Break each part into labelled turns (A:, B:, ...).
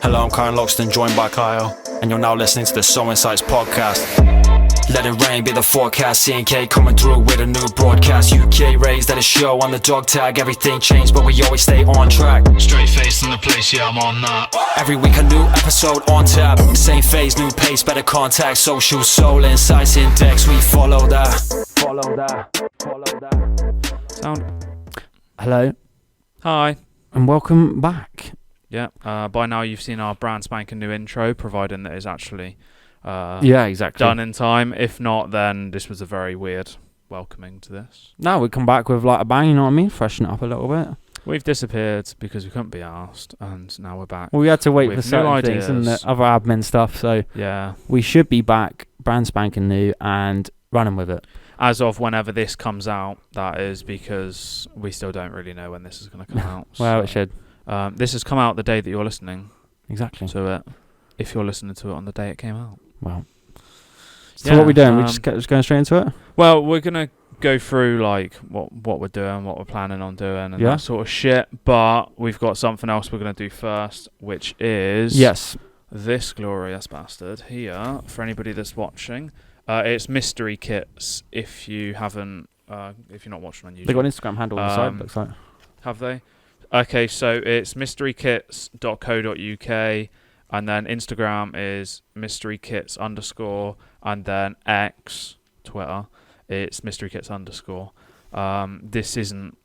A: Hello, I'm Kyle Loxton, joined by Kyle, and you're now listening to the SoulInsights Podcast. Let it rain, be the forecast. C&K coming through with a new broadcast. UK raised at a show on the dog tag. Everything changed, but we always stay on track. Straight face in the place, yeah, I'm on that. Every week a new episode on tap. Same phase, new pace, better contact. Socials, SoulInsights Index, we follow that.
B: Sound.
C: Hello.
B: Hi.
C: And welcome back.
B: Yeah, by now you've seen our brand spanking new intro, providing that it's actually
C: exactly
B: done in time. If not, then this was a very weird welcoming to this.
C: Now we come back with like a bang, you know what I mean? Freshen it up a little bit.
B: We've disappeared because we couldn't be asked, and now we're back.
C: Well, we had to wait for
B: with
C: certain
B: new
C: things and
B: ideas.
C: other admin stuff, so
B: Yeah.
C: we should be back, brand spanking new, and running with it.
B: As of whenever this comes out, that is because we still don't really know when this is going to come out.
C: Well,
B: so,
C: it should.
B: This has come out the day that you're listening
C: Exactly.
B: to it, if you're listening to it on the day it came out.
C: Well. So what are we doing? We just going straight into it?
B: Well, we're going to go through like what we're doing, what we're planning on doing, and that sort of shit. But we've got something else we're going to do first, which is this glorious bastard here. For anybody that's watching, it's mystery kits. If you haven't, if you're not watching on YouTube,
C: They got an Instagram handle on the side. Looks like.
B: have they? Okay, so it's mysterykits.co.uk, and then Instagram is mysterykits_, and then X, Twitter, it's mysterykits_. This isn't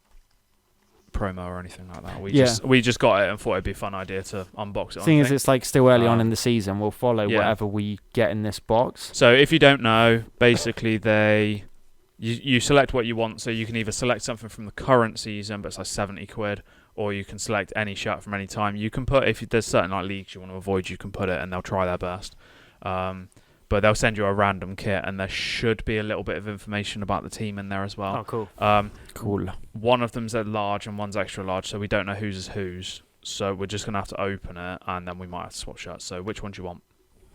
B: promo or anything like that. We just got it and thought it'd be a fun idea to unbox it.
C: Seeing as it's like still early on in the season, we'll follow whatever we get in this box.
B: So if you don't know, basically you select what you want. So you can either select something from the current season, but it's like 70 quid, or you can select any shirt from any time. You can put, if there's certain like leagues you want to avoid, you can put it and they'll try their best. But they'll send you a random kit, and there should be a little bit of information about the team in there as well.
C: Oh, cool.
B: Cool. One of them's a large and one's extra large, so we don't know whose is whose. So we're just going to have to open it, and then we might have to swap shirts. So which one do you want?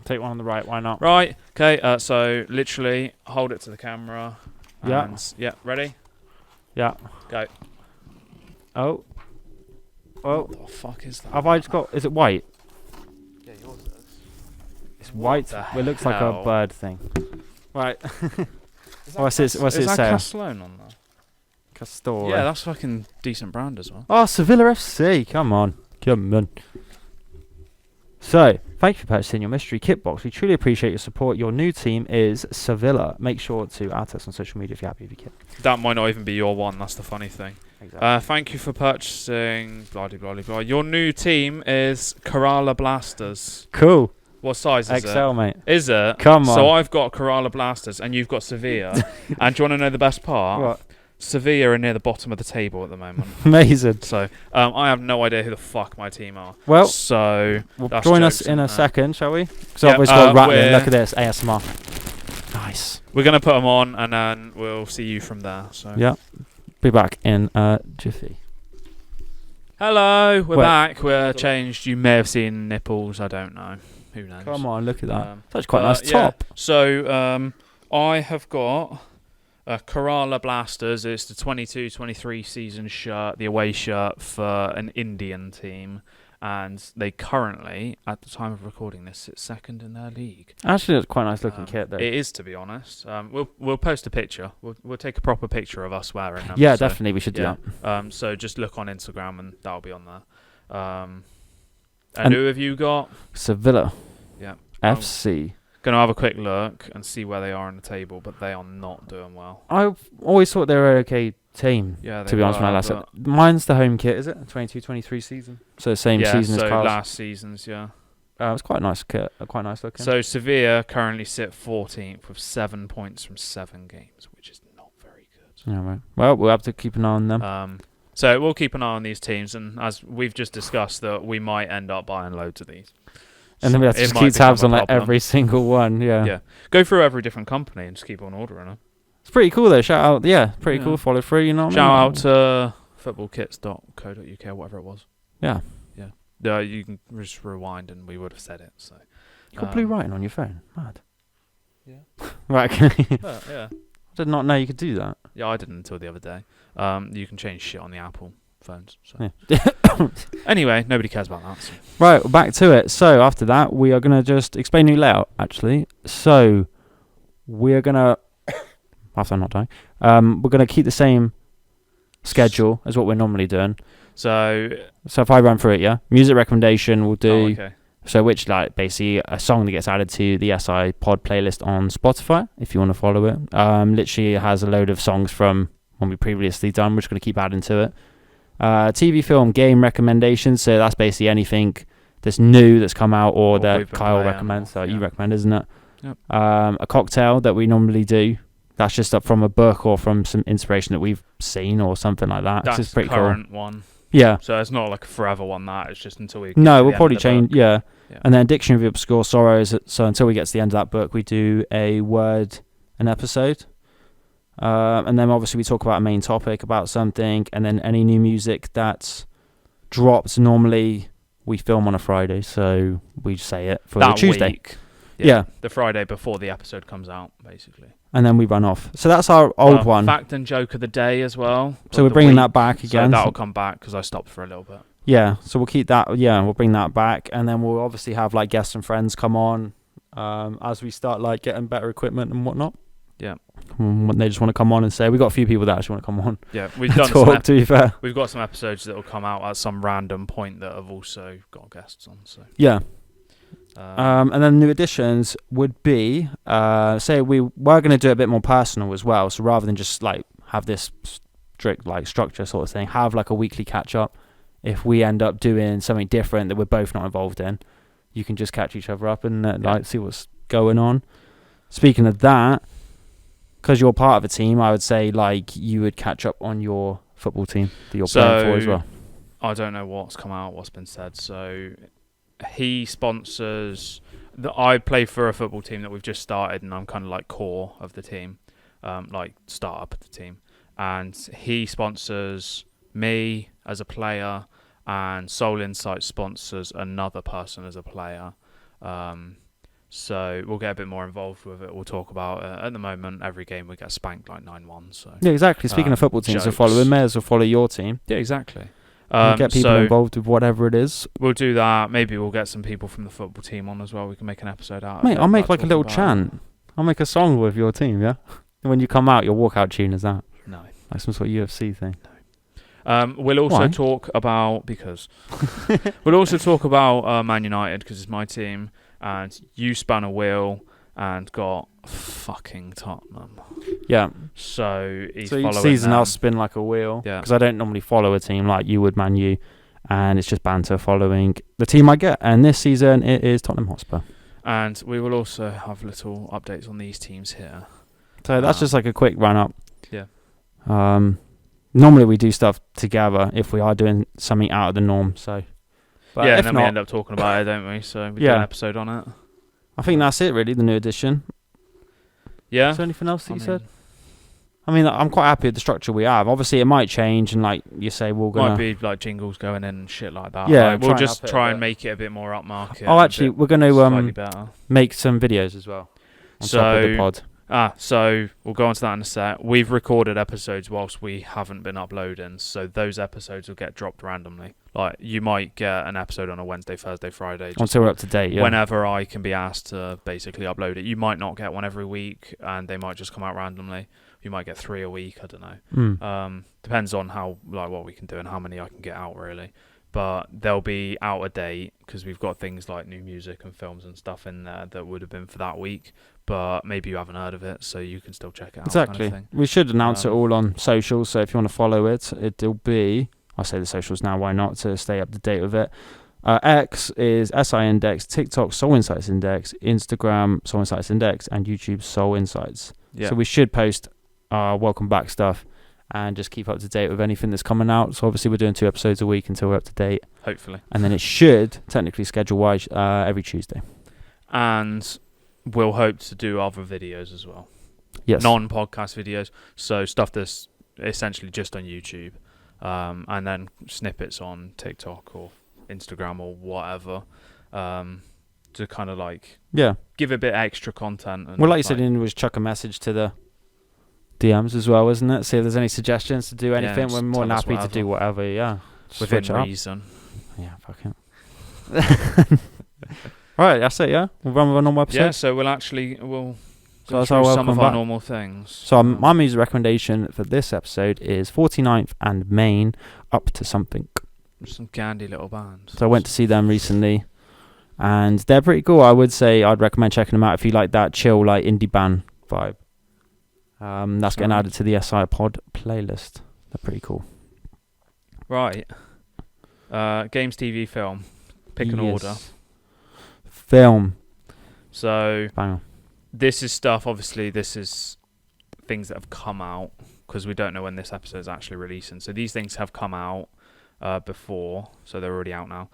C: Take one on the right, why not?
B: Right. Okay, so literally hold it to the camera. Yeah, ready?
C: Yeah.
B: Go.
C: Oh.
B: What the fuck is that?
C: Have I just got... Is it white?
B: Yeah, yours is.
C: It's white. It looks like a bird thing. Right. What's it say?
B: Is that Castellone on there?
C: Castor.
B: Yeah, that's fucking decent brand as well.
C: Oh, Sevilla FC. Come on. So, thank you for purchasing your mystery kit box. We truly appreciate your support. Your new team is Sevilla. Make sure to add us on social media if you're happy with your kit.
B: That might not even be your one. That's the funny thing.
C: Exactly.
B: Thank you for purchasing. Blah, blah, blah, blah. Your new team is Kerala Blasters.
C: Cool.
B: What size is
C: XL,
B: it?
C: mate.
B: Is it?
C: Come on.
B: So I've got Kerala Blasters and you've got Sevilla. And do you want to know the best part?
C: What?
B: Sevilla are near the bottom of the table at the moment.
C: Amazing.
B: So I have no idea who the fuck my team are.
C: Well,
B: so
C: join us in a second, shall we? Because I've always got rattling. Look at this, ASMR. Nice.
B: We're going to put them on and then we'll see you from there. So
C: yeah. Be back in jiffy.
B: Hello, we're back. We're changed. You may have seen nipples. I don't know. Who knows?
C: Come on, look at that. That's quite a nice top.
B: So I have got Kerala Blasters. It's the 22-23 season shirt, the away shirt for an Indian team. And they currently, at the time of recording this, sit second in their league.
C: Actually, it's quite a nice looking kit, though.
B: It is, to be honest. We'll post a picture. We'll take a proper picture of us wearing them.
C: Yeah, definitely, we should do
B: that. So just look on Instagram and that'll be on there. And who have you got?
C: Sevilla.
B: Yeah.
C: FC.
B: Going to have a quick look and see where they are on the table, but they are not doing well.
C: I've always thought they were an okay team,
B: yeah,
C: to be honest, when I last said. Mine's the home kit, is it? 22-23 season? So the same season as Kyle's.
B: Last season's, yeah.
C: It's quite a nice kit, quite nice looking.
B: So Sevilla currently sit 14th with 7 points from 7 games, which is not very good.
C: Yeah, right. Well, we'll have to keep an eye on them.
B: So we'll keep an eye on these teams, and as we've just discussed, that we might end up buying loads of these.
C: And then we have to just keep tabs on like every single one, yeah.
B: Go through every different company and just keep on ordering them.
C: It's pretty cool though, shout out, pretty cool, follow through, you know what I mean?
B: Shout out to footballkits.co.uk or whatever it was.
C: Yeah.
B: You can just rewind and we would have said it. So
C: you got blue writing on your phone, mad.
B: Yeah.
C: Right, okay.
B: Yeah.
C: I did not know you could do that.
B: Yeah, I didn't until the other day. You can change shit on the Apple phones. So.
C: Yeah.
B: Anyway, nobody cares about that. So.
C: Right, back to it. So after that, we are going to just explain new layout, actually. So we're going to, after I'm not dying, we're going to keep the same schedule as what we're normally doing.
B: So
C: if I run through it, yeah? Music recommendation we'll do.
B: Oh, okay.
C: So which, like, basically a song that gets added to the SI Pod playlist on Spotify, if you want to follow it. Literally it has a load of songs from when we previously done. We're just going to keep adding to it. TV, film, game recommendations. So that's basically anything that's new that's come out or that Kyle recommends. So you recommend, isn't it?
B: Yep.
C: A cocktail that we normally do. That's just up from a book or from some inspiration that we've seen or something like that.
B: That's
C: just pretty
B: the current
C: cool.
B: one.
C: Yeah.
B: So it's not like a forever one. It's just until we.
C: No, we'll probably change. Yeah.
B: Yeah.
C: And then Dictionary of Obscure Sorrows. So until we get to the end of that book, we do a word an episode. And then obviously we talk about a main topic about something, and then any new music that's dropped. Normally we film on a Friday, so we say it for
B: that
C: the Tuesday.
B: Week.
C: Yeah.
B: The Friday before the episode comes out, basically.
C: And then we run off. So that's our old one.
B: Fact and joke of the day as well.
C: So we're bringing that back again.
B: So that'll come back because I stopped for a little bit.
C: Yeah, so we'll keep that. Yeah, we'll bring that back, and then we'll obviously have like guests and friends come on as we start like getting better equipment and whatnot.
B: Yeah,
C: when they just want to come on and say, we got a few people that actually want to come on.
B: Yeah, we've done
C: talk. To be fair,
B: we've got some episodes that will come out at some random point that have also got guests on. So
C: yeah. And then new additions would be say we're going to do it a bit more personal as well. So rather than just like have this strict like structure sort of thing, have like a weekly catch up. If we end up doing something different that we're both not involved in, you can just catch each other up and like see what's going on. Speaking of that, because you're part of a team, I would say like you would catch up on your football team that you're playing for as well.
B: I don't know what's come out, what's been said. So he sponsors. I play for a football team that we've just started, and I'm kind of like core of the team, like start up of the team. And he sponsors me as a player, and SoulInsights sponsors another person as a player. So we'll get a bit more involved with it. We'll talk about it. At the moment, every game we get spanked like 9-1. So
C: yeah, exactly. Speaking of football teams, so following, may as well follow your team.
B: Yeah, exactly.
C: Get people involved with whatever it is.
B: We'll do that. Maybe we'll get some people from the football team on as well. We can make an episode out.
C: Mate, I'll make like a little chant. I'll make a song with your team. Yeah. When you come out, your walkout tune is that?
B: No.
C: Like some sort of UFC thing.
B: No. We'll also talk about we'll also talk about Man United because it's my team, and you spun a wheel and got fucking Tottenham.
C: Yeah.
B: So
C: each season I'll spin like a wheel. Yeah. Because I don't normally follow a team like you would, Man U, and it's just banter following the team I get. And this season it is Tottenham Hotspur.
B: And we will also have little updates on these teams here.
C: So that's just like a quick run up.
B: Yeah.
C: Normally we do stuff together if we are doing something out of the norm. So,
B: but yeah, and then we end up talking about it, don't we? So we do an episode on it.
C: I think that's it, really. The new edition.
B: Yeah.
C: Is there anything else that you said? I mean, I'm quite happy with the structure we have. Obviously, it might change, and like you say, might
B: be like jingles going in and shit like that.
C: Yeah,
B: like, we'll just try and make it a bit more upmarket.
C: Oh, actually, we're going to make some videos as well. On top of the pod.
B: So we'll go on to that in a sec. We've recorded episodes whilst we haven't been uploading, so those episodes will get dropped randomly. Like, you might get an episode on a Wednesday, Thursday, Friday.
C: Until we're up to date, yeah.
B: Whenever I can be asked to basically upload it. You might not get one every week, and they might just come out randomly. You might get 3 a week, I don't know. Depends on how, like, what we can do and how many I can get out, really. But they'll be out of date, because we've got things like new music and films and stuff in there that would have been for that week. But maybe you haven't heard of it, so you can still check it out.
C: Exactly.
B: Kind of
C: we should announce it all on socials, so if you want to follow it, it'll be... I'll say the socials now, why not, to stay up to date with it. X is SI Index, TikTok SoulInsights Index, Instagram SoulInsights Index, and YouTube SoulInsights. Yeah. So we should post our welcome back stuff and just keep up to date with anything that's coming out. So obviously we're doing 2 episodes a week until we're up to date.
B: Hopefully. And
C: then it should, technically schedule-wise, every Tuesday.
B: And we'll hope to do other videos as well.
C: Yes.
B: Non-podcast videos. So stuff that's essentially just on YouTube. And then snippets on TikTok or Instagram or whatever, to kind of like give a bit extra content. And
C: well, like you said, it was chuck a message to the DMs as well, isn't it? See if there's any suggestions to do anything.
B: just
C: We're more than
B: tell us
C: happy to do whatever. Yeah,
B: within
C: switch it up.
B: reason.
C: Yeah, fuck it. Right, that's it. Yeah, we'll run with a normal episode.
B: Yeah, so we'll
C: So
B: go
C: that's
B: through
C: our
B: some of
C: welcome
B: our
C: back.
B: normal things.
C: So my music recommendation for this episode is 49th and Main, Up to Something.
B: Some candy little bands.
C: So I went to see them recently, and they're pretty cool. I would say I'd recommend checking them out if you like that chill, like indie band vibe. That's getting added to the SI Pod playlist. They're pretty cool.
B: Right. Games, TV, film. Pick an order.
C: Film.
B: So
C: Bang on.
B: this is stuff, obviously, this is things that have come out, because we don't know when this episode is actually releasing. So these things have come out before, so they're already out now.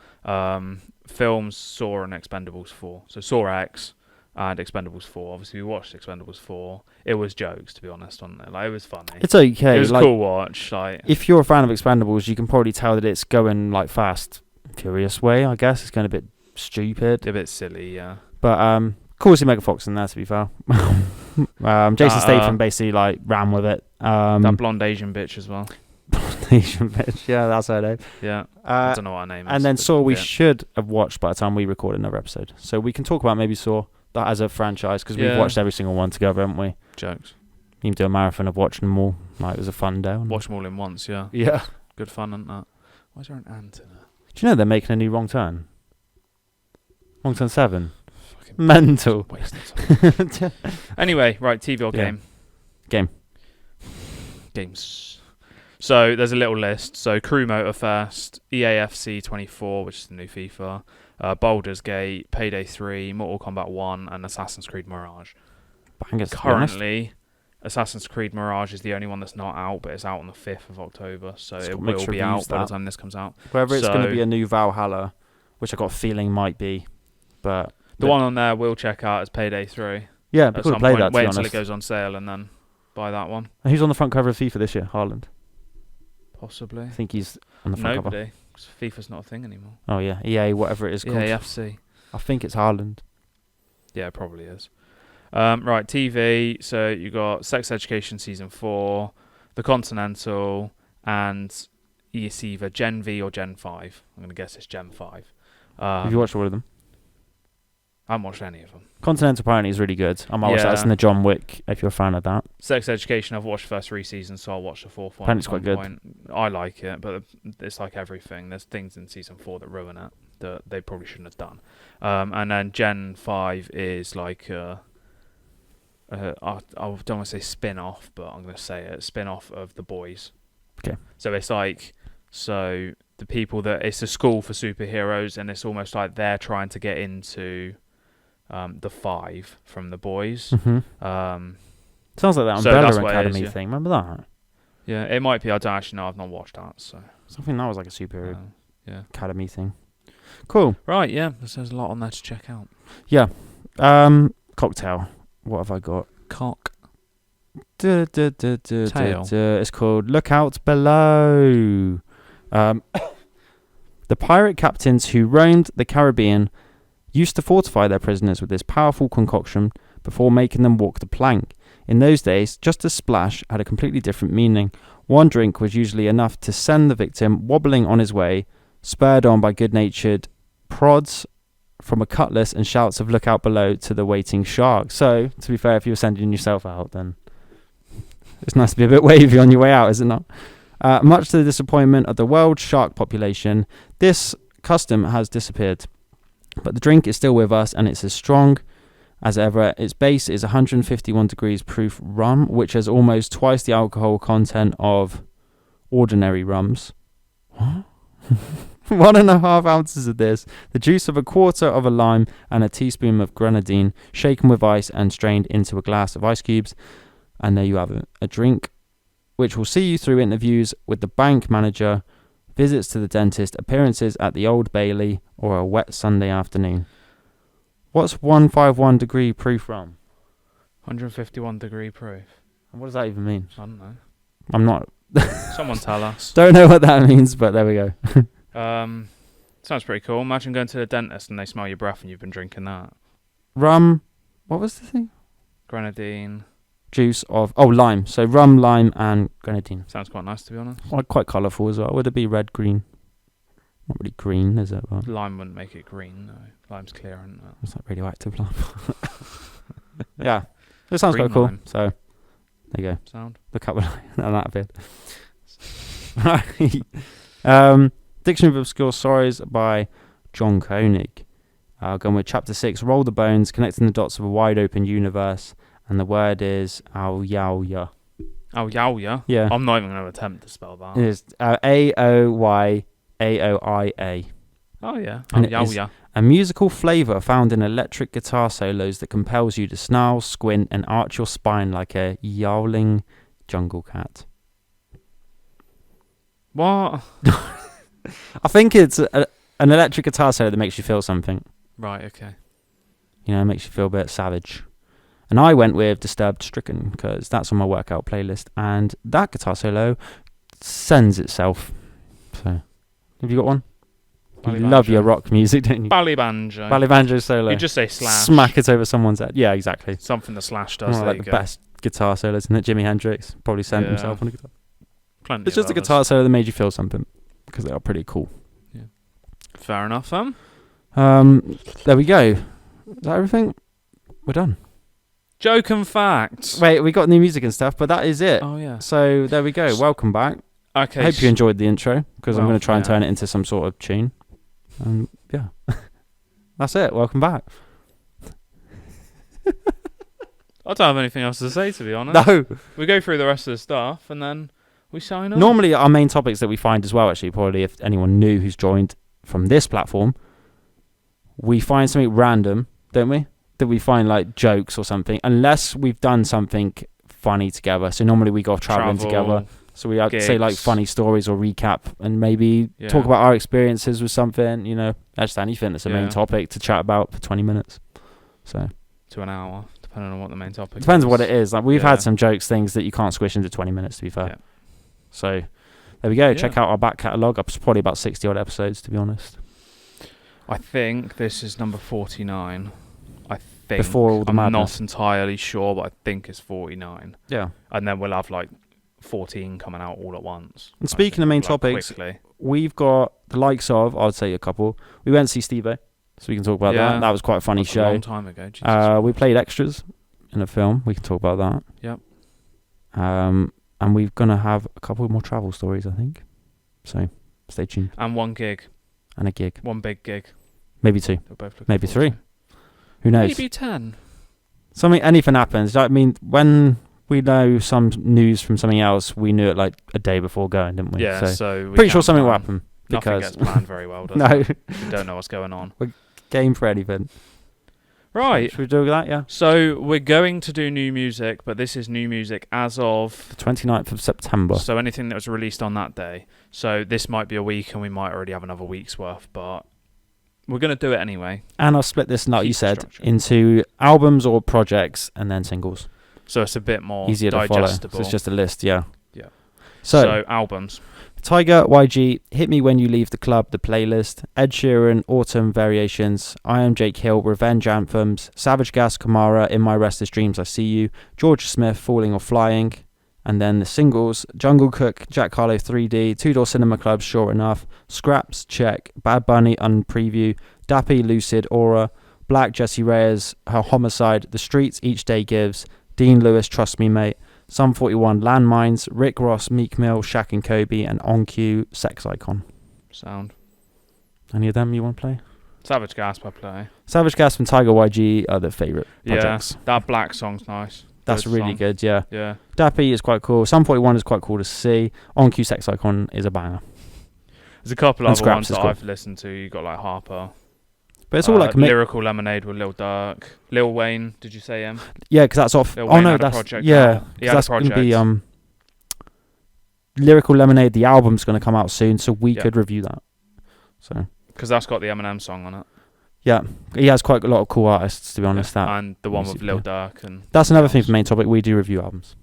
B: Films, Saw and Expendables 4. So Saw X and Expendables 4. Obviously, we watched Expendables 4. It was jokes, to be honest, on there. Like, it was funny.
C: It's okay.
B: It was
C: like,
B: a cool watch. Like,
C: if you're a fan of Expendables, you can probably tell that it's going like fast, furious way. I guess it's going a bit stupid,
B: a bit silly, yeah.
C: but cool to see Megan Fox in there. To be fair, Jason Statham basically like ran with it.
B: That blonde Asian bitch as well.
C: Asian bitch, yeah, that's her name.
B: Yeah, I don't know what her name is.
C: And then Saw we
B: yeah.
C: should have watched by the time we record another episode, so we can talk about maybe Saw that as a franchise, because we've watched every single one together, haven't we?
B: Jokes.
C: You can do a marathon of watching them all. Like, it was a fun day.
B: Watch them all in once, yeah.
C: Yeah.
B: Good fun, isn't that? Why is there an ant in there?
C: Do you know they're making a new Wrong Turn? Wrong Turn 7. Fucking mental.
B: Time. Anyway, right, TV or game?
C: Game.
B: Games. So there's a little list. So Crew Motorfest, EAFC 24, which is the new FIFA, Baldur's Gate, Payday 3, Mortal Kombat 1, and Assassin's Creed Mirage.
C: Bangers,
B: Currently, Assassin's Creed Mirage is the only one that's not out, but it's out on the 5th of October, so it will be out by the time this comes out.
C: Whether it's going to be a new Valhalla, which I got a feeling might be, but
B: the one on there we'll check out is Payday 3.
C: Yeah,
B: at
C: cool
B: some
C: to play
B: point.
C: that.
B: Wait until it goes on sale and then buy that one.
C: And who's on the front cover of FIFA this year? Haaland.
B: Possibly.
C: I think he's on the front cover.
B: Nobody. FIFA's not a thing anymore.
C: Oh yeah, EA, whatever it is called.
B: EAFC.
C: I think it's Haaland.
B: Yeah, it probably is. Right, TV. So you got Sex Education Season 4, The Continental, and it's either Gen V or Gen 5. I'm going to guess it's Gen 5.
C: Have you watched all of them?
B: I haven't watched any of them.
C: Continental apparently is really good. I might watch that. It's in the John Wick, if you're a fan of that.
B: Sex Education, I've watched the first 3 seasons, so I'll watch the 4th one.
C: Apparently it's quite good.
B: I like it, but it's like everything. There's things in Season 4 that ruin it that they probably shouldn't have done. And then Gen 5 is like... I don't want to say spin-off, but I'm going to say it. Spin-off of The Boys.
C: Okay.
B: So it's like... So the people that... It's a school for superheroes, and it's almost like they're trying to get into... the 5 from The Boys.
C: Mm-hmm. Sounds like that Umbrella Academy thing. Remember that?
B: Yeah, it might be. I don't actually know. I've not watched that. So
C: something that was like a superhero academy thing. Cool.
B: Right, yeah. There's a lot on there to check out.
C: Yeah. Cocktail. What have I got?
B: Cock.
C: Tail. It's called Look Out Below. The pirate captains who roamed the Caribbean used to fortify their prisoners with this powerful concoction before making them walk the plank. In those days, just a splash had a completely different meaning. One drink was usually enough to send the victim wobbling on his way, spurred on by good-natured prods from a cutlass and shouts of "Look out below" to the waiting shark. So, to be fair, if you were sending yourself out, then it's nice to be a bit wavy on your way out, is it not? Much to the disappointment of the world's shark population, this custom has disappeared. But the drink is still with us, and it's as strong as ever. Its base is 151 degrees proof rum, which has almost twice the alcohol content of ordinary rums. What? 1.5 ounces of this, the juice of a quarter of a lime, and a teaspoon of grenadine, shaken with ice and strained into a glass of ice cubes. And there you have it, a drink which will see you through interviews with the bank manager, visits to the dentist, appearances at the Old Bailey, or a wet Sunday afternoon. What's 151 degree proof rum?
B: 151 degree proof.
C: And what does that even mean?
B: I don't know.
C: I'm not...
B: Someone tell us.
C: Don't know what that means, but there we go.
B: Sounds pretty cool. Imagine going to the dentist and they smell your breath and you've been drinking that.
C: Rum... What was the thing?
B: Grenadine.
C: juice of lime. So rum, lime, and grenadine.
B: Sounds quite nice, to be honest.
C: Quite colourful as well. Would it be red, green? Not really green, is it? But
B: Lime wouldn't make it green, no. Lime's clear, isn't it?
C: it's not radioactive lime. Yeah, it sounds
B: Green
C: quite cool.
B: lime.
C: So there you go.
B: Sound.
C: Look up on that bit. Right. Dictionary of Obscure Stories by John Koenig. Going with chapter 6, Roll the Bones, connecting the dots of a wide open universe. And the word is Aoyauya.
B: Aoyauya?
C: Yeah.
B: I'm not even going to attempt to spell that.
C: It is Aoyaoia.
B: Oh, yeah.
C: And it is
B: Aoyauya.
C: a musical flavour found in electric guitar solos that compels you to snarl, squint, and arch your spine like a yowling jungle cat.
B: What?
C: I think it's an electric guitar solo that makes you feel something.
B: Right, okay.
C: You know, it makes you feel a bit savage. And I went with Disturbed Stricken because that's on my workout playlist. And that guitar solo sends itself. So, have you got one?
B: Bally
C: You love
B: banjo.
C: your rock music, don't you?
B: Bally banjo.
C: Bally banjo solo.
B: You just say Slash.
C: Smack it over someone's head. Yeah, exactly.
B: Something that Slash does.
C: One of
B: There
C: like
B: you
C: the
B: go.
C: best guitar solos, isn't it? Jimi Hendrix probably sent
B: Yeah.
C: himself on a guitar.
B: Plenty
C: It's just a
B: of others.
C: guitar solo that made you feel something because they are pretty cool.
B: Fair enough,
C: There we go. Is that everything? We're done.
B: Joke and fact.
C: Wait, we got new music and stuff, but that is it.
B: Oh, yeah.
C: So there we go. Welcome back.
B: Okay.
C: I hope you enjoyed the intro because I'm
B: Well,
C: going to try and
B: yeah.
C: turn it into some sort of tune. Yeah. That's it. Welcome back.
B: I don't have anything else to say, to be honest.
C: No.
B: We go through the rest of the stuff and then we sign off.
C: Normally, our main topics that we find as well, actually, probably if anyone new who's joined from this platform, we find something random, don't we? That we find like jokes or something, unless we've done something funny together. So normally we go traveling together. So we have to say like
B: gigs.
C: funny stories or recap and maybe talk about our experiences with something, you know, just anything that's a main topic to chat about for 20 minutes. So
B: to an hour, depending on what the main topic
C: depends
B: is.
C: on what it is. Like we've had some jokes, things that you can't squish into 20 minutes, to be fair.
B: Yeah.
C: So there we go.
B: Yeah.
C: Check out our back catalogue. It's probably about 60 odd episodes, to be honest.
B: I think this is number 49. I think.
C: Before all the
B: I'm
C: madness.
B: not entirely sure, but I think it's 49.
C: Yeah.
B: And then we'll have like 14 coming out all at once.
C: And speaking of main topics, we've got the likes of, I would say a couple. We went to see Steve-O, so we can talk about that. That was quite a funny show.
B: A long time ago. Jesus.
C: We played extras in a film. We can talk about that.
B: Yep.
C: And we're going to have a couple more travel stories, I think. So stay tuned.
B: And one gig.
C: And a gig.
B: One big gig.
C: Maybe two.
B: We're both looking
C: Maybe
B: forward
C: three. Who knows?
B: Maybe 10.
C: Anything happens. I mean, when we know some news from something else, we knew it like a day before going, didn't we?
B: Yeah, so we
C: pretty sure
B: can't
C: something will
B: plan.
C: happen.
B: Nothing
C: Because
B: gets planned very well, does
C: no,
B: it? We don't know what's going on.
C: we're game for anything.
B: Right.
C: Should we do that? Yeah.
B: So we're going to do new music, but this is new music as of
C: The 29th of September.
B: So anything that was released on that day. So this might be a week, and we might already have another week's worth, but we're going to do it anyway.
C: And I'll split this, like you
B: Keep
C: said,
B: structure.
C: into albums or projects and then singles.
B: So it's a bit more
C: Easier to
B: digestible.
C: follow. So it's just a list, yeah.
B: Yeah.
C: So
B: So albums.
C: Tiger, YG, Hit Me When You Leave the Club, The Playlist, Ed Sheeran, Autumn Variations, I Am Jake Hill, Revenge Anthems, Savage Gas, Kamara, In My Restless Dreams I See You, George Smith, Falling or Flying, and then the singles, Jungle Cook, Jack Harlow 3D, Two Door Cinema Club, Sure Enough, Scraps, Check, Bad Bunny, Unpreview, Dappy, Lucid, Aura, Black, Jessie Reyes, Her Homicide, The Streets, Each Day Gives, Dean Lewis, Trust Me Mate, Sum 41, Landmines, Rick Ross, Meek Mill, Shaq and Kobe, and On Cue, Sex Icon.
B: Sound.
C: Any of them you want to play?
B: Savage Gas I play.
C: Savage Gas and Tiger YG are the favourite projects.
B: Yeah, that Black song's nice.
C: That's
B: Good
C: really
B: song.
C: good, yeah.
B: Yeah.
C: Dappy is quite cool. Sum 41 is quite cool to see. On Cue, Sex Icon is a banger.
B: There's a couple
C: And
B: other
C: Scraps
B: ones
C: is
B: that
C: cool.
B: I've listened to. You got like Harper.
C: But it's all like a mix.
B: Lyrical Lemonade with Lil Durk. Lil Wayne, did you say him?
C: Yeah, because that's off.
B: Lil
C: Oh
B: Wayne
C: no,
B: had a
C: that's
B: project
C: yeah.
B: out. He
C: 'Cause
B: had a
C: that's going to be
B: project.
C: Lyrical Lemonade. The album's going to come out soon, so we
B: Yeah.
C: could review that. So
B: Because that's got the Eminem song on it.
C: yeah, he has quite a lot of cool artists, to be honest. That
B: And the one with
C: music,
B: Lil
C: yeah.
B: Durk. And
C: that's another thing
B: else.
C: for main topic. We do review albums.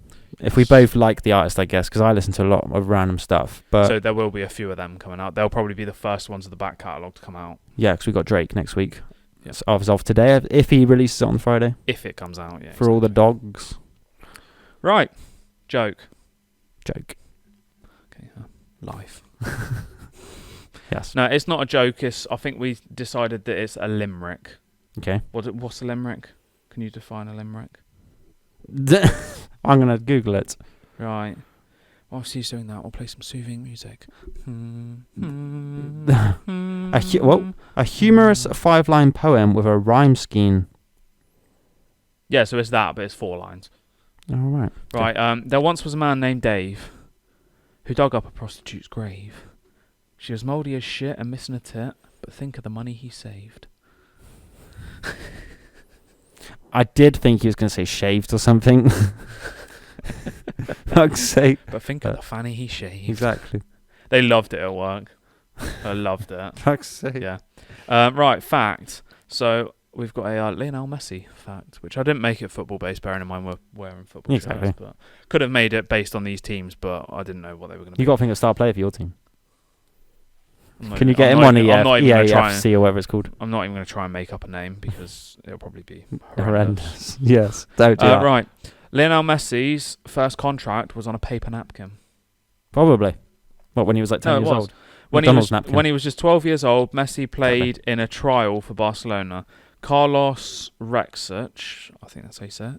C: If we both like the artist, I guess, because I listen to a lot of random stuff. But
B: So there will be a few of them coming out. They'll probably be the first ones of the back catalogue to come out.
C: yeah, because we got Drake next week.
B: Yeah.
C: It's off today if he releases it on Friday
B: If it comes out, yeah.
C: for all the
B: exactly.
C: dogs.
B: Right. Joke.
C: Joke.
B: Okay. Life.
C: Yes.
B: No, it's not a joke. I think we decided that it's a limerick.
C: Okay.
B: What's a limerick? Can you define a limerick?
C: I'm going to Google it.
B: Right. Whilst he's doing that, we'll play some soothing music.
C: A humorous 5-line poem with a rhyme scheme.
B: Yeah, so it's that, but it's 4 lines.
C: All right.
B: Right. There once was a man named Dave who dug up a prostitute's grave. She was mouldy as shit and missing a tit, but think of the money he saved.
C: I did think he was going to say shaved or something. Fuck's sake.
B: But think of the fanny he shaved.
C: Exactly.
B: They loved it at work. I loved it.
C: Fuck's sake.
B: Yeah. Right, fact. So we've got a Lionel Messi fact, which I didn't make it football based, bearing in mind we're wearing football
C: Exactly.
B: shirts. But could have made it based on these teams, but I didn't know what they were going to be.
C: You got to think of star player for your team.
B: Not
C: Can you
B: even-
C: get
B: I'm
C: him
B: not
C: on
B: even- I'm not even gonna try and-
C: EAFC or whatever it's called?
B: I'm not even going to try and make up a name because it'll probably be horrendous.
C: Horrendous. Yes. Don't do that.
B: Right. Lionel Messi's first contract was on a paper napkin.
C: Probably. What, when he was like 10
B: No, it
C: years
B: was.
C: old?
B: When
C: McDonald's napkin.
B: he was just 12 years old, Messi played in a trial for Barcelona. Carlos Rexach, I think that's how you say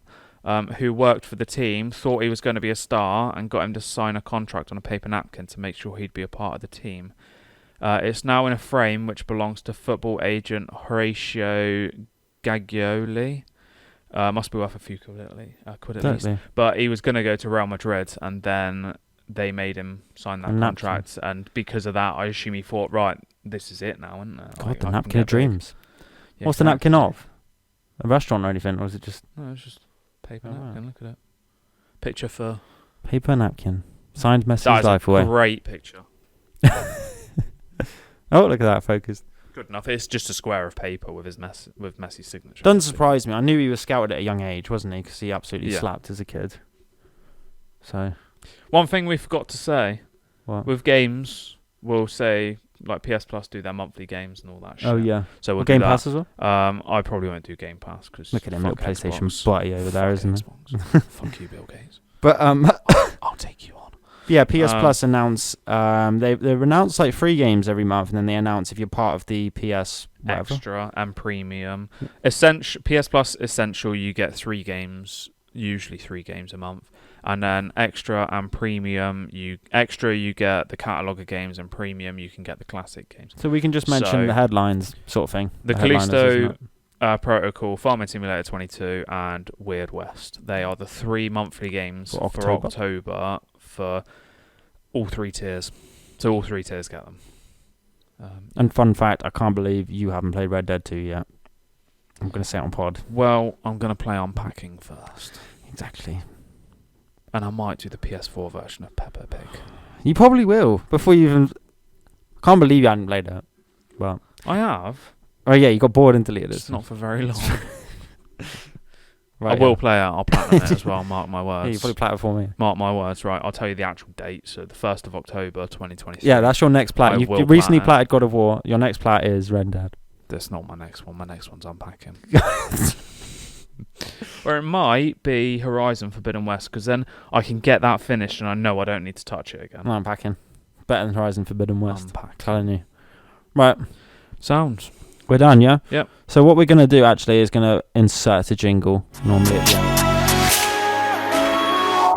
B: it, who worked for the team, thought he was going to be a star and got him to sign a contract on a paper napkin to make sure he'd be a part of the team. It's now in a frame which belongs to football agent Horatio Gaglioli. Must be worth a few quid at least.
C: Totally.
B: But he was going to go to Real Madrid, and then they made him sign that contract. And because of that, I assume he thought, right, this is it now, isn't it?
C: God, the napkin of dreams.
B: Yeah,
C: What's the napkin of? A restaurant or anything? Or is it just...
B: No, it's just paper napkin.
C: Right.
B: Look at it. Picture for...
C: Paper napkin. Signed Messi's
B: That is
C: life
B: a
C: away.
B: great picture.
C: Oh, look at that, focused.
B: Good enough. It's just a square of paper with Messi's signature.
C: Doesn't surprise me. I knew he was scouted at a young age, wasn't he? Because he absolutely
B: Yeah.
C: slapped as a kid. So...
B: One thing we forgot to say,
C: What?
B: with games, we'll say, like PS Plus do their monthly games and all that shit.
C: Oh, yeah.
B: So we'll
C: Well,
B: do
C: Game
B: that.
C: Pass as well?
B: I probably won't do Game Pass because
C: Look at him, little PlayStation
B: Xbox.
C: buddy over there,
B: Fuck
C: isn't it?
B: Xbox. Fuck you, Bill Gates.
C: But,
B: I'll take you on.
C: yeah, PS Plus announce... They've announced, like, 3 games every month, and then they announce if you're part of the PS... whatever.
B: Extra and Premium. PS Plus Essential, you get 3 games, usually 3 games a month. And then Extra and Premium, you get the catalogue of games, and Premium, you can get the classic games.
C: So we can just mention
B: So-
C: the headlines sort of thing.
B: The
C: headliners, isn't
B: Callisto
C: it?
B: Protocol, Farming Simulator 22, and Weird West. They are the 3 monthly games
C: For
B: for
C: October?
B: October for all 3 tiers. So all 3 tiers get them.
C: And fun fact, I can't believe you haven't played Red Dead 2 yet. I'm going to say it on pod.
B: Well, I'm going to play Unpacking first.
C: Exactly.
B: And I might do the PS4 version of Peppa Pig.
C: You probably will, before you even... I can't believe you hadn't played it. Well,
B: I have.
C: oh yeah, you got bored and deleted it.
B: It's not for very long.
C: Right,
B: I will
C: yeah.
B: play it. I'll platinum it as well. Mark my
C: Yeah, you
B: words.
C: probably play it for me.
B: Mark my words. Right, I'll tell you the actual date. So the 1st of October, 2023.
C: Yeah, that's your next plat.
B: I
C: You
B: will
C: recently
B: plat
C: platted God of War. Your next plat is Red Dead.
B: That's not my next one. My next one's Unpacking. Or it might be Horizon Forbidden West, because then I can get that finished and I know I don't need to touch it again.
C: No, I'm packing. Better than Horizon Forbidden West.
B: Unpacking.
C: Telling you. Right,
B: Sounds.
C: we're done, yeah?
B: Yep.
C: So what we're going to do actually is going to insert a jingle normally at the end.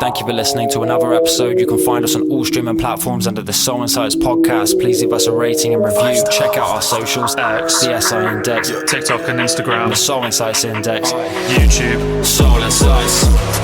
A: Thank you for listening to another episode. You can find us on all streaming platforms under the SoulInsights Podcast. Please leave us a rating and review. Check out our socials, X, the SI Index,
B: TikTok and Instagram,
A: the SoulInsights Index,
B: YouTube,
A: SoulInsights.